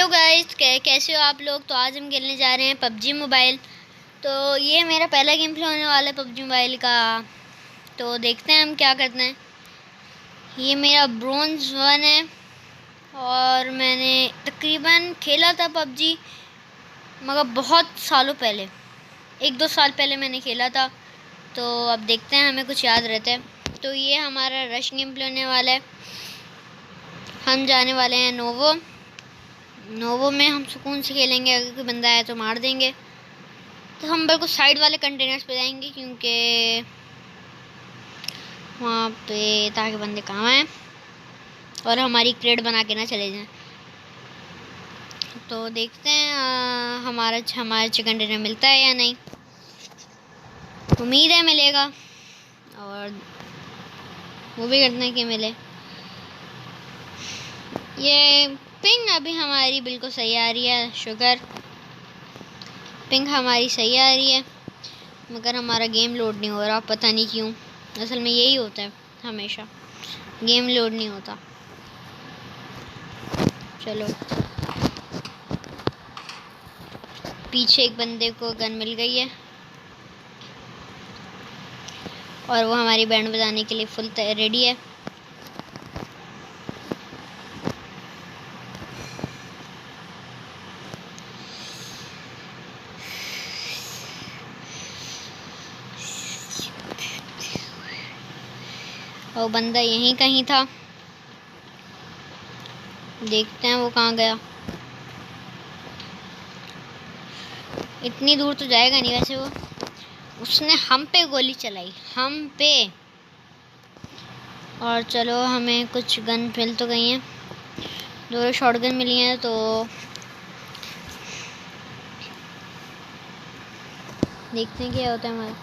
Hello guys, कैसे हो आप लोग। तो आज हम खेलने जा रहे हैं पबजी मोबाइल। तो ये मेरा पहला गेम प्ले होने वाला है पबजी मोबाइल का। तो देखते हैं हम क्या करते हैं। ये मेरा ब्रोंज 1 है और मैंने तकरीबन खेला था पबजी, मगर बहुत सालों पहले, 1-2 साल पहले मैंने खेला था। तो अब देखते हैं हमें कुछ याद रहता है। तो ये हमारा रश गेम प्ले होने वाला है। हम जाने वाले हैं नोवो में। हम सुकून से खेलेंगे, अगर कोई बंदा आया तो मार देंगे। तो हम बिल्कुल साइड वाले कंटेनर्स पे जाएंगे, क्योंकि वहाँ पे ताकि बंदे काम आए और हमारी क्रेड बना के ना चले जाएं। तो देखते हैं हमारे चिकन डिनर मिलता है या नहीं। उम्मीद है मिलेगा, और वो भी करते हैं कि मिले। ये पिंग अभी हमारी बिल्कुल सही आ रही है। शुगर पिंग हमारी सही आ रही है, मगर हमारा गेम लोड नहीं हो रहा, पता नहीं क्यों। असल में यही होता है हमेशा, गेम लोड नहीं होता। चलो, पीछे एक बंदे को गन मिल गई है और वो हमारी बैंड बजाने के लिए फुल रेडी है। और बंदा यहीं कहीं था, देखते हैं वो कहाँ गया। इतनी दूर तो जाएगा नहीं वैसे वो। उसने हम पे गोली चलाई, हम पे। और चलो, हमें कुछ गन मिल तो गई हैं, 2 शॉटगन मिली हैं। तो देखते हैं क्या होता है हमारा।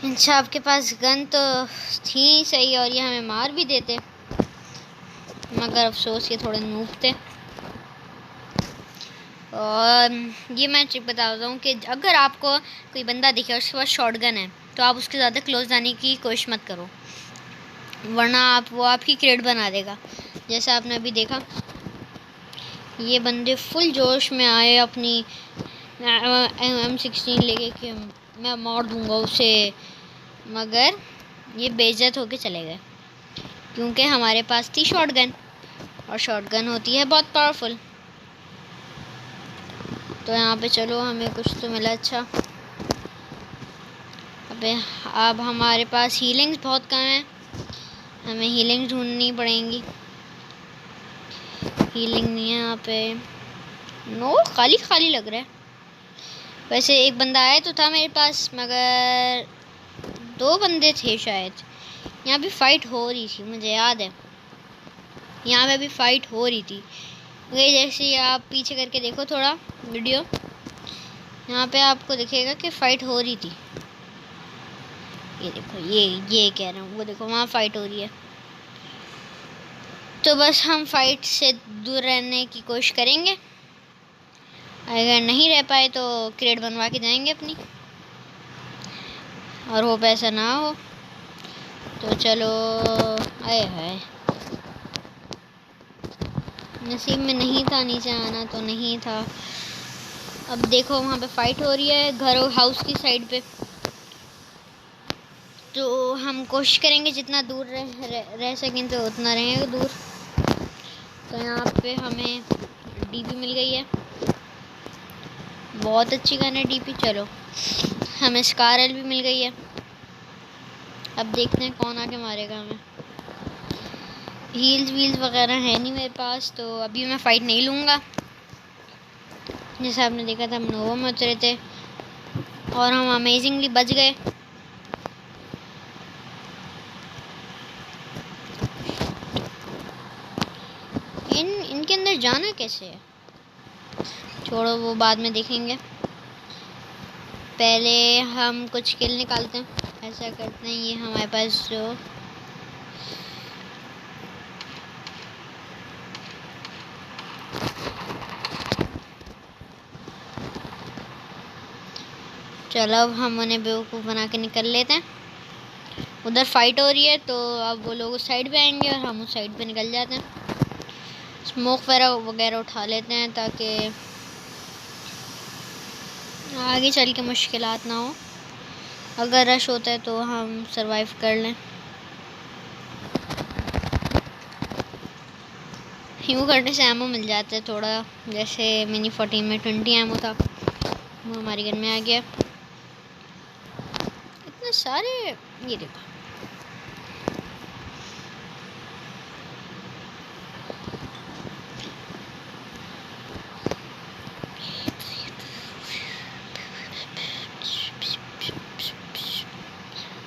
अच्छा, आपके पास गन तो थी सही, और ये हमें मार भी देते, मगर अफसोस ये थोड़े नूब थे। और ये मैं बताता हूँ कि अगर आपको कोई बंदा दिखे और उसके पास शॉटगन है, तो आप उसके ज़्यादा क्लोज जाने की कोशिश मत करो, वरना वो आपकी क्रेड बना देगा। जैसा आपने अभी देखा, ये बंदे फुल जोश में आए अपनी M16 लेके कि मैं मार दूंगा उसे, मगर ये बेइज्जत होके चले गए, क्योंकि हमारे पास थी शॉटगन, और शॉटगन होती है बहुत पावरफुल। तो यहाँ पे चलो, हमें कुछ तो मिला अच्छा। अब हमारे पास हीलिंग्स बहुत कम है, हमें हीलिंग ढूंढनी पड़ेंगी। हीलिंग नहीं है यहाँ पे। नो, खाली खाली लग रहा है। वैसे एक बंदा आया तो था मेरे पास, मगर 2 बंदे थे शायद। यहाँ भी फाइट हो रही थी, मुझे याद है, यहाँ पे भी फाइट हो रही थी। ये जैसे आप पीछे करके देखो थोड़ा वीडियो, यहाँ पे आपको दिखेगा कि फाइट हो रही थी। ये देखो, ये कह रहा हूँ, वो देखो वहाँ फाइट हो रही है। तो बस हम फाइट से दूर रहने की कोशिश करेंगे। अगर नहीं रह पाए तो क्रेड बनवा के जाएंगे अपनी, और होप ऐसा ना हो। तो चलो, आए हाय, नसीब में नहीं था नीचे आना, तो नहीं था। अब देखो वहाँ पे फाइट हो रही है घर हाउस की साइड पे। तो हम कोशिश करेंगे जितना दूर रह सकें तो उतना रहेंगे दूर। तो यहाँ पे हमें डीपी मिल गई है, बहुत अच्छी गन है डीपी। चलो, हमें स्कारल भी मिल गई है। अब देखते हैं कौन आके मारेगा हमें। हील्स वगैरह है नहीं मेरे पास, तो अभी मैं फ़ाइट नहीं लूँगा। जैसा आपने देखा था, हम नोवो में उतरे थे और हम अमेजिंगली बच गए। इनके अंदर जाना कैसे है, छोड़ो, वो बाद में देखेंगे। पहले हम कुछ किल निकालते हैं। ऐसा करते हैं, ये हमारे पास जो चलो अब हम उन्हें बेवकूफ़ बना के निकल लेते हैं। उधर फाइट हो रही है तो अब वो लोग उस साइड पे आएंगे और हम उस साइड पे निकल जाते हैं। स्मोक वगैरह उठा लेते हैं ताकि आगे चल के मुश्किलात ना हो। अगर रश होता है तो हम सरवाइव कर लें। यूँ करने से एमो मिल जाता है थोड़ा, जैसे मिनी 14 में 20 एमो था वो हमारी गन में आ गया। इतने सारे, ये देखो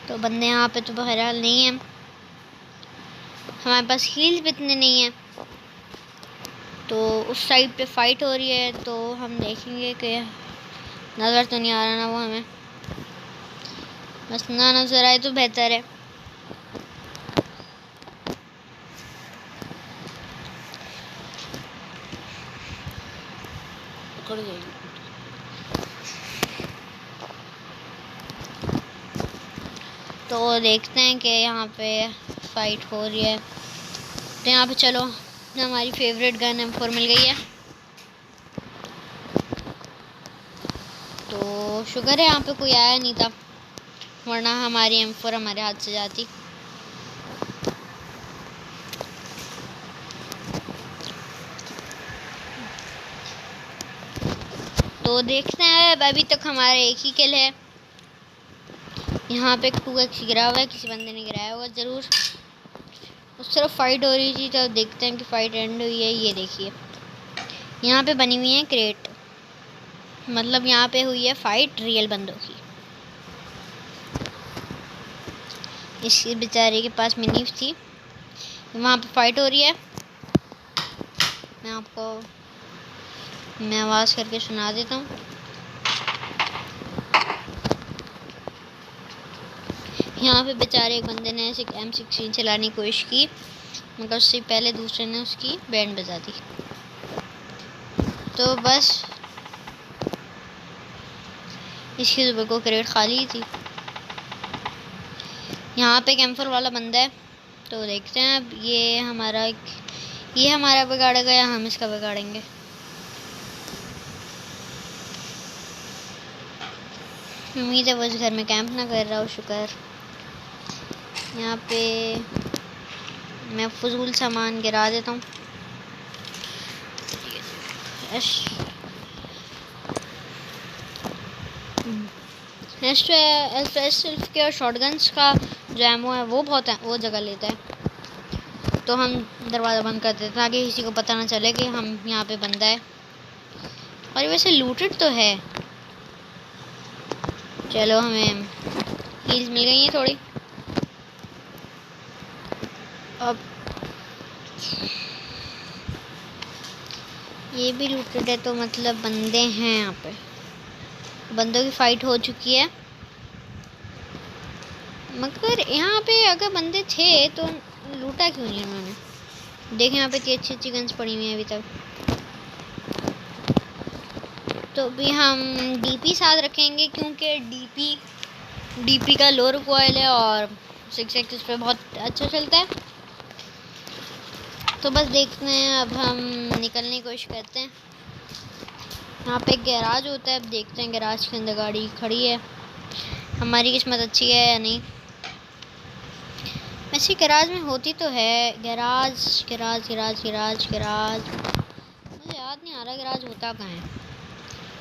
तो बंदे यहाँ पे तो बहरहाल नहीं हैं। हमारे पास हील्स भी इतने नहीं हैं। तो उस साइड पे फाइट हो रही है तो हम देखेंगे कि नज़र तो नहीं आ रहा ना वो हमें, बस ना नज़र आए तो बेहतर है। तो देखते हैं कि यहाँ पे फाइट हो रही है तो यहाँ पे चलो हमारी फेवरेट गन M4 मिल गई है। तो शुक्र है यहाँ पे कोई आया नहीं था, वरना हमारी M4 हमारे हाथ से जाती। तो देखते हैं, अभी तक हमारा एक ही किल है। यहाँ पे 2x गिरा हुआ है, किसी बंदे ने गिराया होगा ज़रूर। उस तरफ फाइट हो रही थी तो देखते हैं कि फ़ाइट एंड हुई है। ये देखिए यहाँ पे बनी हुई है क्रेट, मतलब यहाँ पे हुई है फ़ाइट रियल बंदों की। इस बेचारे के पास मिनी थी, वहाँ पे फाइट हो रही है। मैं आवाज़ करके सुना देता हूँ। यहाँ पे बेचारे एक बंदे ने M16 चलाने की कोशिश की, मगर उससे पहले दूसरे ने उसकी बैंड बजा दी। तो बस इसकी सुबह को क्रेट खाली थी। यहाँ पे कैंपर वाला बंदा है तो देखते हैं अब ये हमारा बिगाड़ेगा या हम इसका बिगाड़ेंगे। उम्मीद है वो इस घर में कैंप ना कर रहा हो। शुक्र। यहाँ पे मैं फजूल सामान गिरा देता हूँ। एस के और शॉटगन्स का जो एमओ है वो वो जगह लेता है। तो हम दरवाज़ा बंद कर देते हैं ताकि किसी को पता ना चले कि हम यहाँ पे बंदा है। और वैसे लूटेड तो है। चलो हमें हील्स मिल गई हैं थोड़ी। अब ये भी लूटेड है तो मतलब बंदे हैं यहाँ पे, बंदों की फ़ाइट हो चुकी है। मगर यहाँ पे अगर बंदे थे तो लूटा क्यों नहीं उन्होंने। देखें यहाँ पे इतनी अच्छी अच्छी गन्स पड़ी हुई हैं अभी तक। तो भी हम डीपी साथ रखेंगे क्योंकि डीपी का लो रिकॉइल है और 6x इस पर बहुत अच्छा चलता है। तो बस देखते हैं, अब हम निकलने की कोशिश करते हैं। यहाँ पे एक गैराज होता है, अब देखते हैं गैराज के अंदर गाड़ी खड़ी है। हमारी किस्मत अच्छी है या नहीं। वैसे गैराज में होती तो है। गैराज मुझे याद नहीं आ रहा गैराज होता कहाँ है।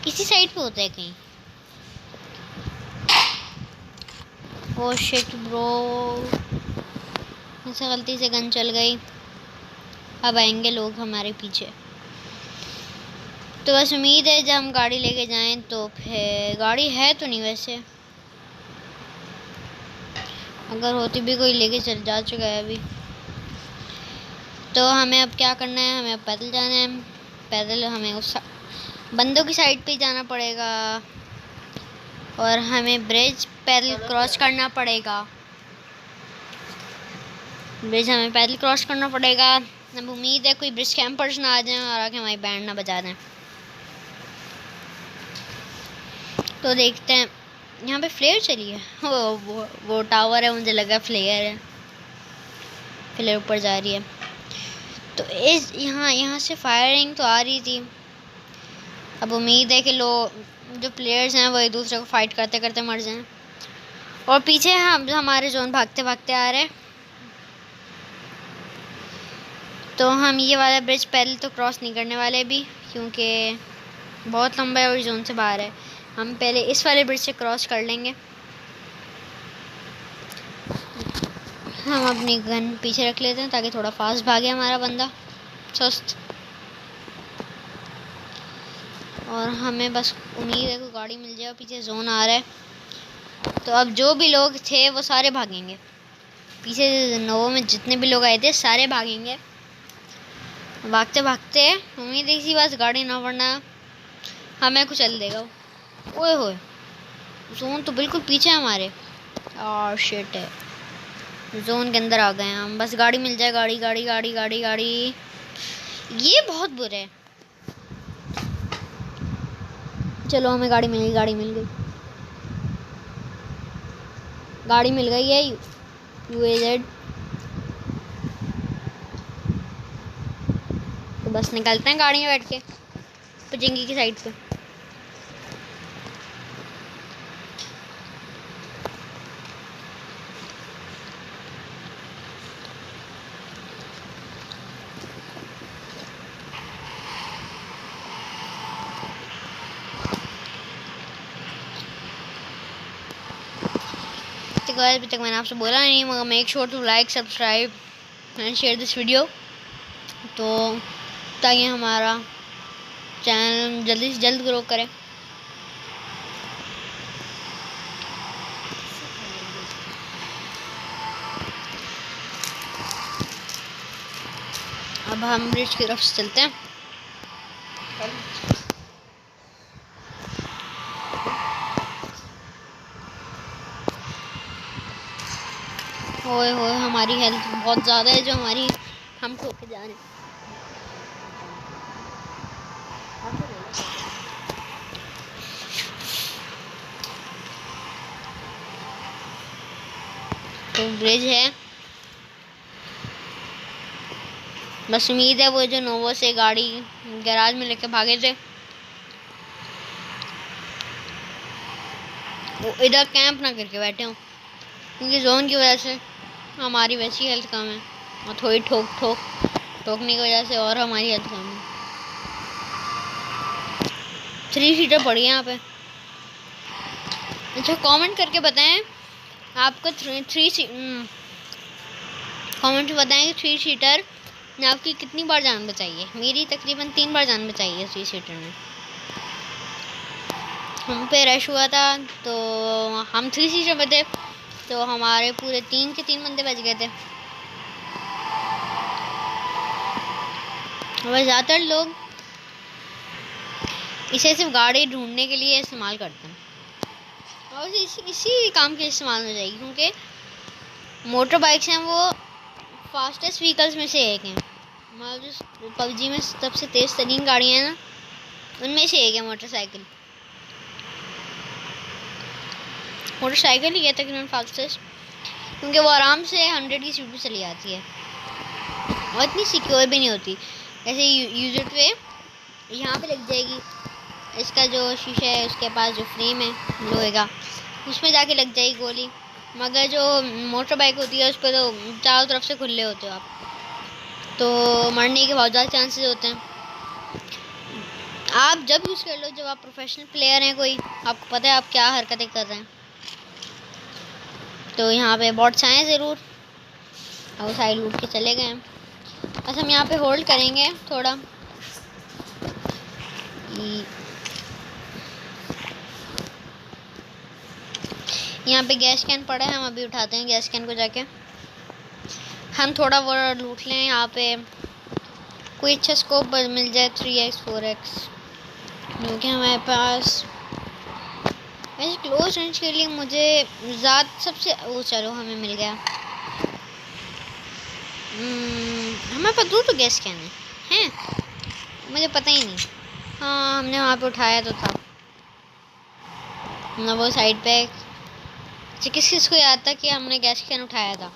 किसी साइड पे होता है कहीं। ओह शिट ब्रो, मुझसे गलती से गन चल गई। अब आएंगे लोग हमारे पीछे। तो बस उम्मीद है जब हम गाड़ी लेके जाएं तो फिर गाड़ी है तो नहीं, वैसे अगर होती भी कोई लेके जा चुका है अभी। तो हमें अब क्या करना है, हमें अब पैदल जाना है। पैदल हमें उस बंदों की साइड पे जाना पड़ेगा और हमें ब्रिज पैदल क्रॉस करना पड़ेगा। ब्रिज हमें पैदल क्रॉस करना पड़ेगा। अब उम्मीद है कोई ब्रिज कैंपर्स ना आ जाएं और आके हमारी बैंड ना बजा दें। तो देखते हैं यहाँ पे फ्लेयर चली है। वो टावर है, मुझे लगा फ्लेयर है। फ्लेयर ऊपर जा रही है। तो इस यहाँ से फायरिंग तो आ रही थी। अब उम्मीद है कि लोग जो प्लेयर्स हैं वो एक दूसरे को फाइट करते करते मर जाएं। और पीछे हम हमारे जोन भागते भागते आ रहे हैं। तो हम ये वाला ब्रिज पहले तो क्रॉस नहीं करने वाले भी, क्योंकि बहुत लंबा है और जोन से बाहर है। हम पहले इस वाले ब्रिज से क्रॉस कर लेंगे। हम अपनी गन पीछे रख लेते हैं ताकि थोड़ा फास्ट भागे हमारा बंदा सुस्त। और हमें बस उम्मीद है कोई गाड़ी मिल जाए। और पीछे जोन आ रहा है। तो अब जो भी लोग थे वो सारे भागेंगे। पीछे नोवो में जितने भी लोग आए थे सारे भागेंगे। भागते भागते उम्मीद है इसी बात गाड़ी ना पड़ना हमें कुछ चल देगा। ओए होए, जोन तो बिल्कुल पीछे है हमारे। और शिट है, जोन के अंदर आ गए हम। बस गाड़ी मिल जाए। गाड़ी गाड़ी गाड़ी गाड़ी गाड़ी, ये बहुत बुरे है। चलो हमें गाड़ी मिल गई, गाड़ी मिल गई, गाड़ी मिल गई है। UAZ। तो बस निकलते हैं गाड़ी में बैठ के पजिंगी की साइड पे। अभी तक मैंने आपसे बोला नहीं, मगर make sure to like, subscribe and share this video, तो ताकि हमारा चैनल जल्दी से जल्द ग्रो करे। अब हम ब्रिज की तरफ से चलते हैं। ओए होए, हमारी हेल्थ बहुत ज़्यादा है जो हम ठोक के जा रहे हैं। तो ब्रिज है। बस उम्मीद है वो जो नोवो से गाड़ी गैराज में लेके भागे थे वो इधर कैंप ना करके बैठे हों, क्योंकि जोन की वजह से हमारी वैसी हेल्थ कम है और थोड़ी ठोकने की वजह से और हमारी हेल्थ कम है। 3 सीटर पड़ी है यहाँ पे। अच्छा, कमेंट करके बताएं आपको कमेंट में बताएं कि 3 सीटर ने आपकी कितनी बार जान बचाई है। मेरी तकरीबन 3 बार जान बचाई है 3 सीटर ने। हम पे रश हुआ था तो हम 3 सीटर पे थे, तो हमारे पूरे 3 के 3 बंदे बच गए थे। और ज़्यादातर लोग इसे सिर्फ गाड़ी ढूंढने के लिए इस्तेमाल करते हैं और इसी काम के इस्तेमाल हो जाएगी, क्योंकि मोटर बाइक्स हैं वो फास्टेस्ट व्हीकल्स में से एक हैं। मतलब जो PUBG में सबसे तेज़ तरीन गाड़ियाँ हैं ना, उनमें से एक है मोटरसाइकिल ही है तकरीबन फास्टेस्ट, क्योंकि वो आराम से 100 की स्पीड पर चली जाती है और इतनी सिक्योर भी नहीं होती। ऐसे यूजर पे यहाँ पे लग जाएगी, इसका जो शीशा है उसके पास जो फ्रेम है लोहे का, उसमें जाके लग जाएगी गोली। मगर जो मोटर बाइक होती है उस पर तो चारों तरफ से खुले होते हो आप, तो मरने के बहुत ज़्यादा चांसेस होते हैं। आप जब यूज़ कर लो जब आप प्रोफेशनल प्लेयर हैं, कोई आपको पता है आप क्या हरकतें कर रहे हैं। तो यहाँ पे बॉट्स आए ज़रूर और साइड लूट के चले गए हैं। बस हम यहाँ पे होल्ड करेंगे थोड़ा। यहाँ पे गैस कैन पड़ा है, हम अभी उठाते हैं गैस कैन को जाके। हम थोड़ा वो लूट लें। यहाँ पे कोई अच्छा स्कोप मिल जाए 3x 4x, क्योंकि हमारे पास वैसे क्लोज रेंज के लिए मुझे सबसे वो चलो हमें मिल गया। हमारे पास 2 तो गैस कैन है मुझे पता ही नहीं। हाँ, हमने वहाँ पे उठाया तो था। ना वो साइड पे किस किस को याद था कि हमने गैस कैन उठाया था,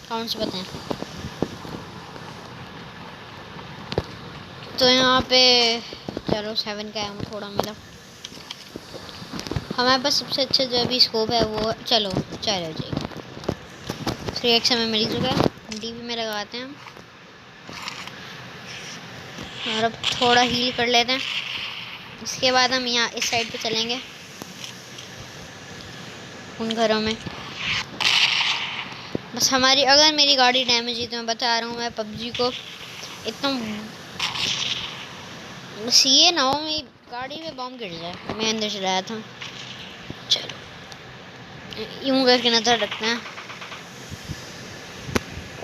कौन से बताएं। तो यहाँ पे चलो 7 का एम थोड़ा मिला हमारे पास। सबसे अच्छा जो अभी स्कोप है वो चलो जी 3x हमें मिल चुका है। डीपी में लगाते हैं और अब थोड़ा हील कर लेते हैं। इसके बाद हम यहाँ इस साइड पे चलेंगे उन घरों में। बस हमारी अगर मेरी गाड़ी डैमेज हुई तो मैं बता रहा हूँ, मैं पबजी को इतना बस ये ना हो मेरी गाड़ी में बॉम्ब गिर जाए। मैं अंदर से लाया था। चलो यूं करके नजर रखते हैं।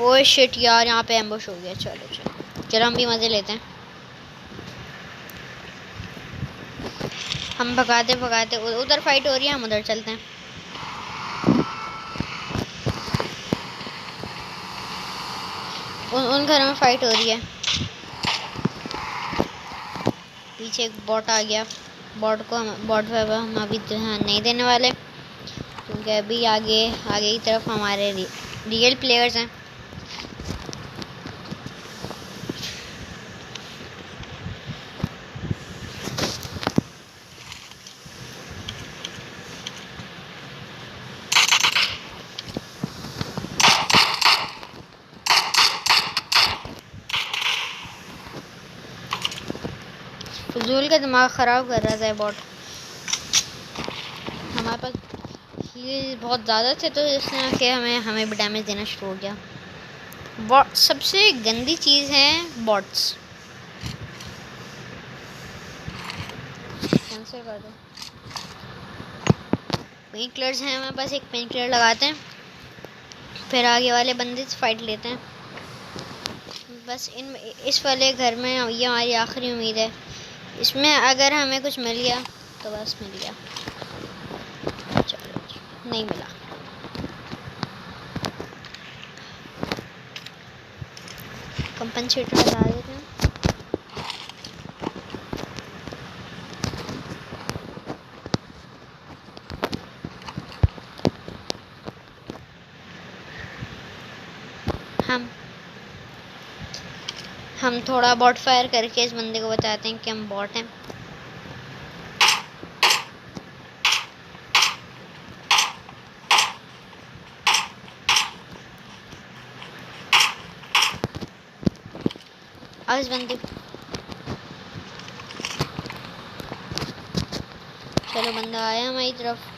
ओए शिट यार, यहाँ पे एम्बुश हो गया। चलो हम भी मजे लेते हैं। हम भगाते भगाते उधर फाइट हो रही है, हम उधर चलते हैं। उन घरों में फाइट हो रही है। पीछे एक बॉट आ गया। बॉट पे हम अभी ध्यान नहीं देने वाले, क्योंकि अभी आगे की तरफ हमारे रियल प्लेयर्स हैं। फजूल का दिमाग ख़राब कर रहा था बॉट। हमारे पास हील बहुत ज़्यादा थे तो इसने आके हमें भी डैमेज देना शुरू हो गया। बॉट सबसे गंदी चीज़ है, बॉट्स। कैंसिल कर दो। पेन किलर्स हैं हमारे पास, एक पेन किलर लगाते हैं, फिर आगे वाले बंदे से फाइट लेते हैं। बस इस वाले घर में ये हमारी आखिरी उम्मीद है। इसमें अगर हमें कुछ मिल गया तो बस मिल गया। चलो नहीं मिला। कंपनसेटर लगा देते हैं। हम थोड़ा बॉट फायर करके इस बंदे को बताते हैं कि हम बॉट हैं। अब इस बंदे चलो बंदा आया हमारी तरफ।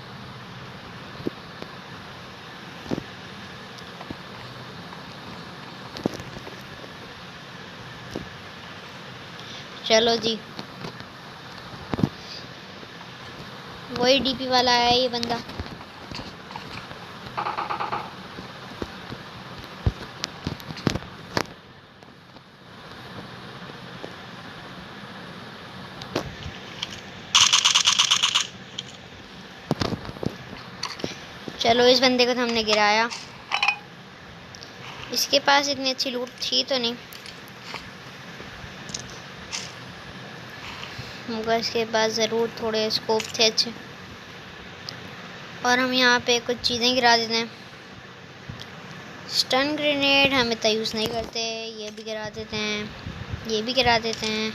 चलो जी, वही डीपी वाला आया ये बंदा। चलो इस बंदे को तो हमने गिराया। इसके पास इतनी अच्छी लूट थी तो नहीं, मगर इसके पास ज़रूर थोड़े स्कोप थे अच्छे। और हम यहाँ पे कुछ चीज़ें गिरा देते हैं। स्टन ग्रेनेड हम इतना यूज़ नहीं करते, ये भी गिरा देते हैं, ये भी गिरा देते हैं।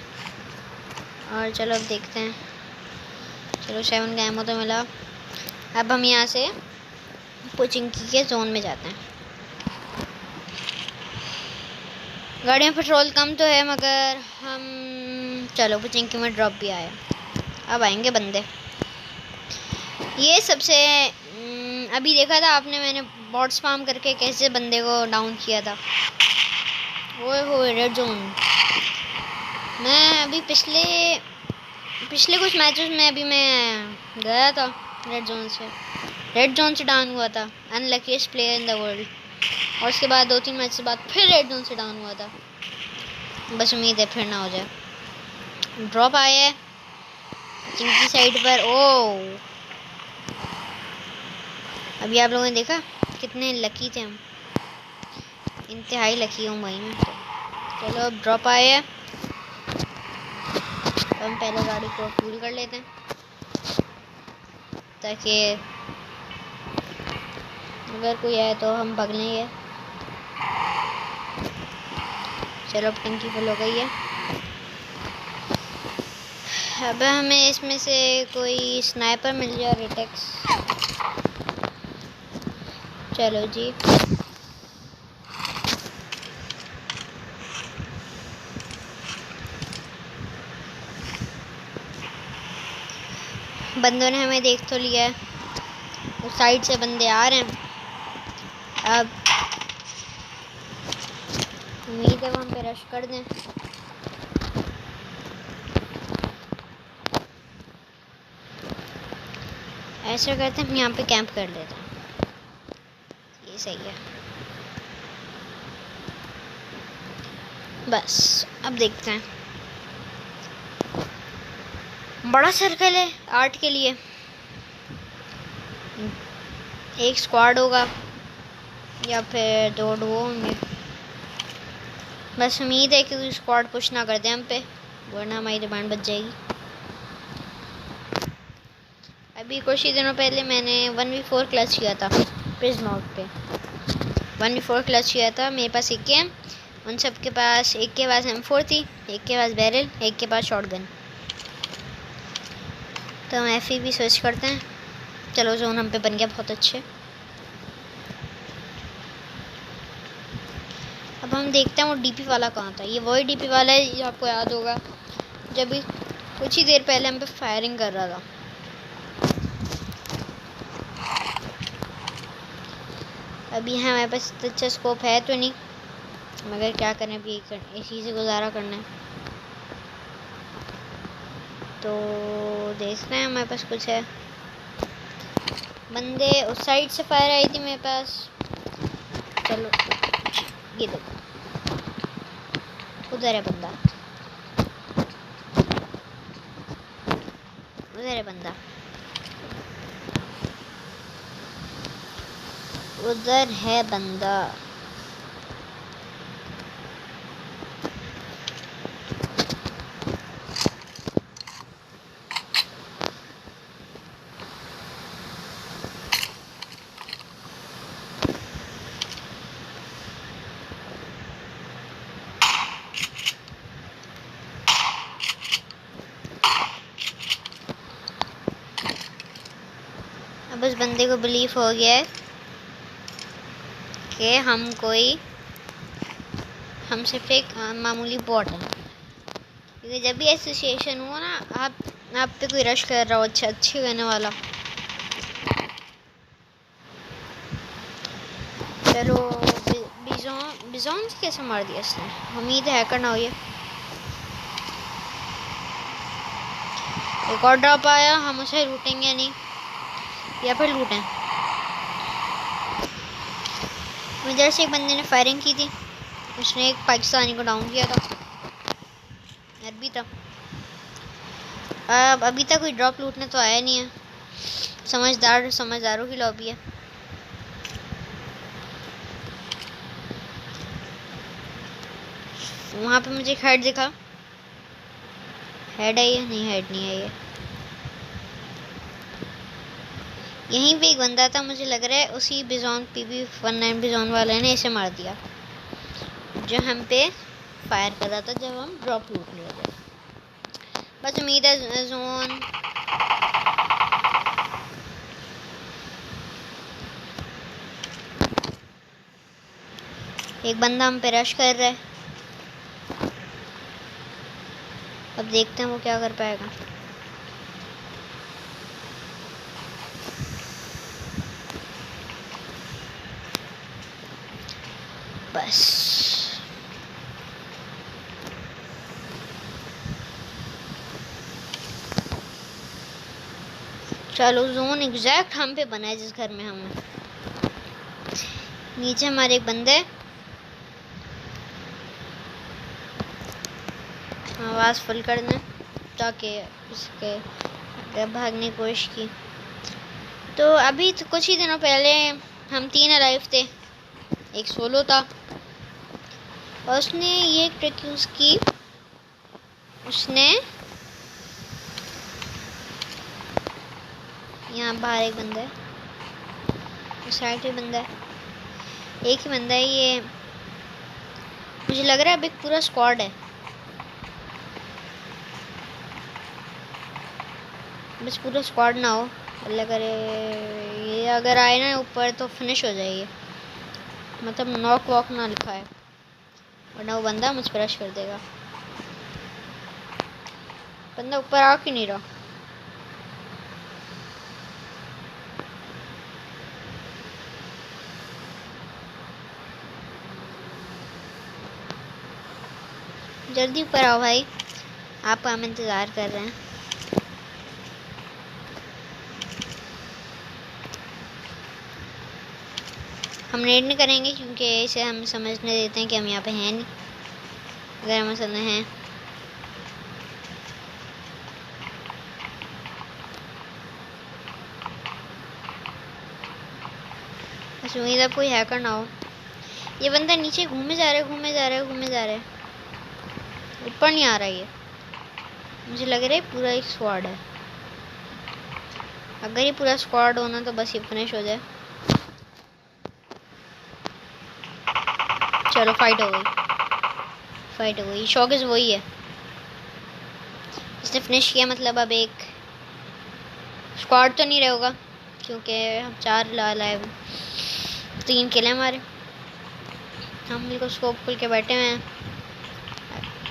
और चलो अब देखते हैं। चलो 7 का एमो तो मिला। अब हम यहाँ से पोचिंकी के जोन में जाते हैं। गाड़ी में पेट्रोल कम तो है, मगर हम चलो पोचिंकी में ड्रॉप भी आया। अब आएंगे बंदे। ये सबसे अभी देखा था आपने, मैंने बॉट स्पैम करके कैसे बंदे को डाउन किया था। ओए होए रेड जोन। मैं अभी पिछले कुछ मैचेस में अभी मैं गया था रेड जोन से डाउन हुआ था। Unluckiest player in the world. और उसके बाद 2-3 मैच के बाद फिर रेड जोन से डाउन हुआ था। बस उम्मीद है फिर ना हो जाए। ड्रॉप आया है चिंकी साइड पर। ओ अभी आप लोगों ने देखा कितने लकी थे हम। इंतहाई लकी हूँ भाई मैं। चलो अब ड्रॉप आया है, तो हम पहले गाड़ी को फुल कर लेते हैं। ताकि अगर कोई आए तो हम भाग लेंगे। चलो अब टंकी फुल हो गई है। अब हमें इसमें से कोई स्नाइपर मिल जाए, रेटेक्स। चलो जी, बंदों ने हमें देख तो लिया है, उस साइड से बंदे आ रहे हैं। अब उम्मीद है वो हम पे रश कर दें। ऐसा करते हैं, हम यहाँ पे कैंप कर लेते हैं, ये सही है। बस अब देखते हैं। बड़ा सर्कल है 8 के लिए, एक स्क्वाड होगा या फिर 2 डुओ होंगे। बस उम्मीद है कि कोई स्क्वाड पुश ना कर दे हम पे, वरना हमारी डिमांड बच जाएगी। अभी कुछ ही दिनों पहले मैंने 1v4 क्लच किया था प्रिजनॉट पे। 1v4 क्लच किया था, मेरे पास एक है, उन सब के पास, एक के पास M4 थी, एक के पास बैरल, एक के पास शॉटगन। तो हम FE भी स्विच करते हैं। चलो जोन हम पे बन गया बहुत अच्छे। अब हम देखते हैं वो DP वाला कहाँ था। ये वही DP वाला है, ये आपको याद होगा जब भी कुछ ही देर पहले हम पे फायरिंग कर रहा था। अभी हमारे पास अच्छा स्कोप है तो नहीं, मगर क्या करें, अभी इसी से गुजारा करना है। तो देखना है, हमारे पास कुछ है। बंदे उस साइड से फायर आई थी मेरे पास। चलो ये देखो, उधर है बंदा, उधर है बंदा, उधर है बंदा। अब उस बंदे को बिलीव हो गया है कि हम सिर्फ एक मामूली बॉट है। क्योंकि जब भी ऐसी सिचुएशन हुआ ना, आप पे कोई रश कर रहा हो अच्छे करने वाला, चलो बिजॉन से कैसे मार दिया इसने। उम्मीद है हैकर ना हो ये। एक और ड्रॉप आया, हम उसे लूटेंगे नहीं या फिर लूटें। इधर से एक बंदे ने फायरिंग की थी, उसने एक पाकिस्तानी को डाउन किया था, अरबी था। अब अभी तक कोई ड्रॉप लूटने तो आया नहीं है। समझदारों की लॉबी है। वहाँ पे मुझे एक हेड दिखा। हेड है ये? नहीं, हेड नहीं है ये। यहीं पे एक बंदा था, मुझे लग रहा है उसी बिजॉन PB19 बिजॉन वाले ने इसे मार दिया, जो हम पे फायर कर रहा था जब हम ड्रॉप लूट लिए थे। बस उम्मीद है जोन एक बंदा हम पे रश कर रहा है। अब देखते हैं वो क्या कर पाएगा। बस चलो, जोन एग्जैक्ट हम पे बना है जिस घर में हम हैं। नीचे हमारे एक बंदे, आवाज़ फुल कर दें ताकि उसके भागने की कोशिश की। तो अभी तो कुछ ही दिनों पहले हम 3 अलाइव थे, एक सोलो था, और उसने ये एक ट्रिक यूज़ की। उसने यहाँ बाहर एक बंदा है, उस साइड पे बंदा है, एक ही बंदा है ये। मुझे लग रहा है अब एक पूरा स्क्वाड है, बस पूरा स्क्वाड ना हो, अल्लाह करे। ये अगर आए ना ऊपर तो फिनिश हो जाएगी, मतलब नॉक वॉक ना लिखा है, वरना वो बंदा मुझ पर रश कर देगा। बंदा ऊपर आ क्यों नहीं रहा? जल्दी ऊपर आओ भाई, आपका हम इंतज़ार कर रहे हैं। हम रेड नहीं करेंगे क्योंकि इसे हम समझने देते हैं कि हम यहाँ पे हैं नहीं। अगर हम असल में हैं बस उम्मीद है कोई हैकर ना हो। ये बंदा नीचे घूमे जा रहा है, घूमे जा रहा है, घूमे जा रहा है, ऊपर नहीं आ रहा ये। मुझे लग रहा है पूरा एक स्क्वाड है। अगर ये पूरा स्क्वाड होना तो बस ये फिनिश हो जाए। चलो फाइट हो गई, फाइट हो गई। शौकेस वही है, इसने फिनिश किया, मतलब अब एक स्क्वाड तो नहीं रहेगा क्योंकि हम 4 लाइव 3 किले हमारे। हम बिल्कुल स्कोप खुल के बैठे हुए हैं।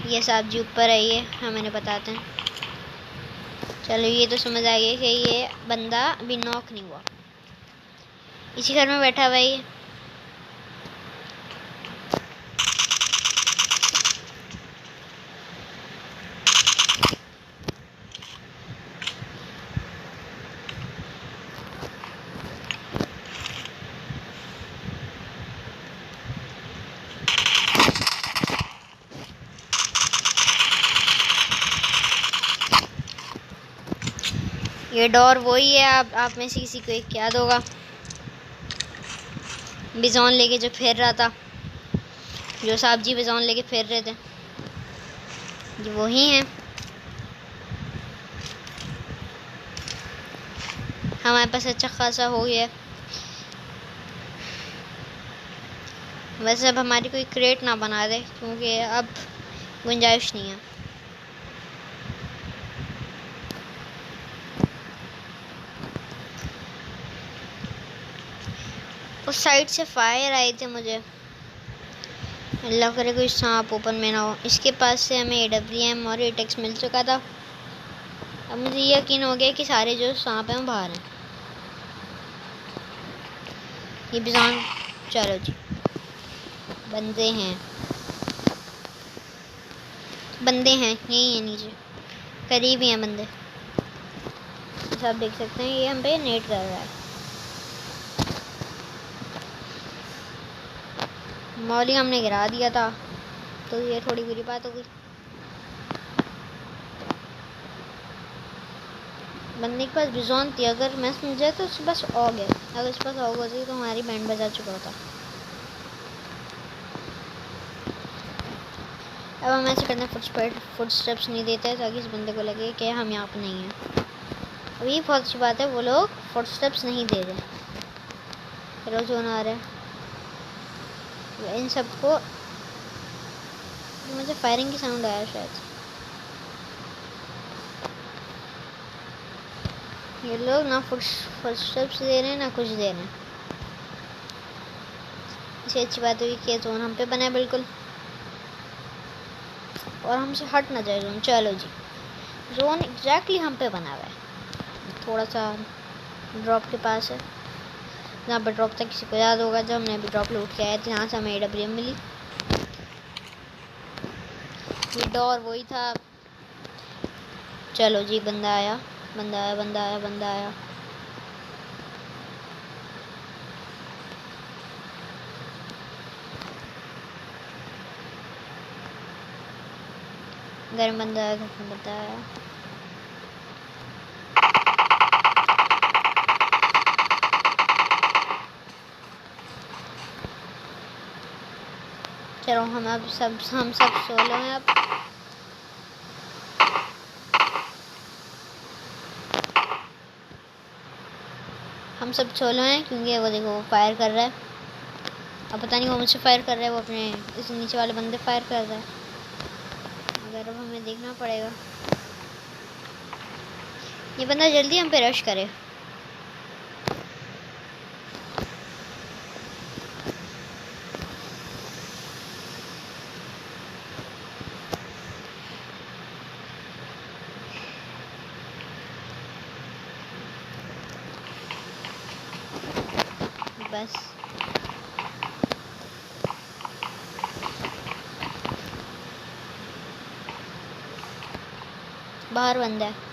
ये साहब जी ऊपर है, ये हमें बताते हैं। चलो ये तो समझ आ गया कि ये बंदा अभी नॉक नहीं हुआ, इसी घर में बैठा हुआ है ये। ये डोर वही है, आप में से किसी को एक याद होगा, बिजॉन लेके जो फिर रहा था, जो साहब जी बिजॉन लेके फिर रहे थे, ये वही हैं। हमारे पास अच्छा खासा हो गया। वैसे अब हमारी कोई क्रेट ना बना दे क्योंकि अब गुंजाइश नहीं है। उस साइड से फायर आए थे मुझे, अल्लाह करे कोई सांप ओपन में ना हो। इसके पास से हमें AWM और एटेक्स मिल चुका था। अब मुझे यकीन हो गया कि सारे जो सांप हैं वो बाहर हैं। ये बिजॉन, चलो जी बंदे हैं, बंदे हैं यही है नीचे, करीब ही हैं बंदे। आप देख सकते हैं ये हम पे नेट कर रहा है। मौली हमने गिरा दिया था तो ये थोड़ी बुरी बात हो गई। बंदे के पास बिजॉन थी, अगर मैं समझा तो उसके पास ऑग है, अगर उसके पास ऑग होती तो हमारी बैंड बजा चुका होता। अब हम ऐसे करते हैं, फुट स्टेप्स नहीं देते ताकि इस बंदे को लगे कि हम यहाँ पर नहीं हैं। अब ये बहुत अच्छी बात है, वो लोग फुट स्टेप्स नहीं दे रहे। रोज होना आ रहा है इन सबको। मुझे फायरिंग की साउंड आया शायद। ये लोग ना फुट स्टेप्स दे रहे हैं ना कुछ दे रहे हैं। इससे अच्छी बात हुई कि जोन हम पे बना है बिल्कुल, और हमसे हट ना जाए जोन। चलो जी जोन एग्जैक्टली हम पे बना हुआ है, थोड़ा सा ड्रॉप के पास है जहाँ पर ड्रॉप था। किसी को याद होगा जब हमने अभी ड्रॉप लूट के आए थे, यहाँ से हमें AWM मिली। ये डोर वही था। चलो जी बंदा आया, बंदा आया, बंदा आया, बंदा आया। गर्म बंदा आया, गर्म बंदा आया। चलो हम सब सोलो हैं अब। हम सब सोलो हैं क्योंकि वो देखो वो फायर कर रहा है। अब पता नहीं वो मुझसे फायर कर रहा है, वो अपने इस नीचे वाले बंदे फायर कर रहा है। अगर अब हमें देखना पड़ेगा, ये बंदा जल्दी हम पे रश करे। बस बाहर बंदा है।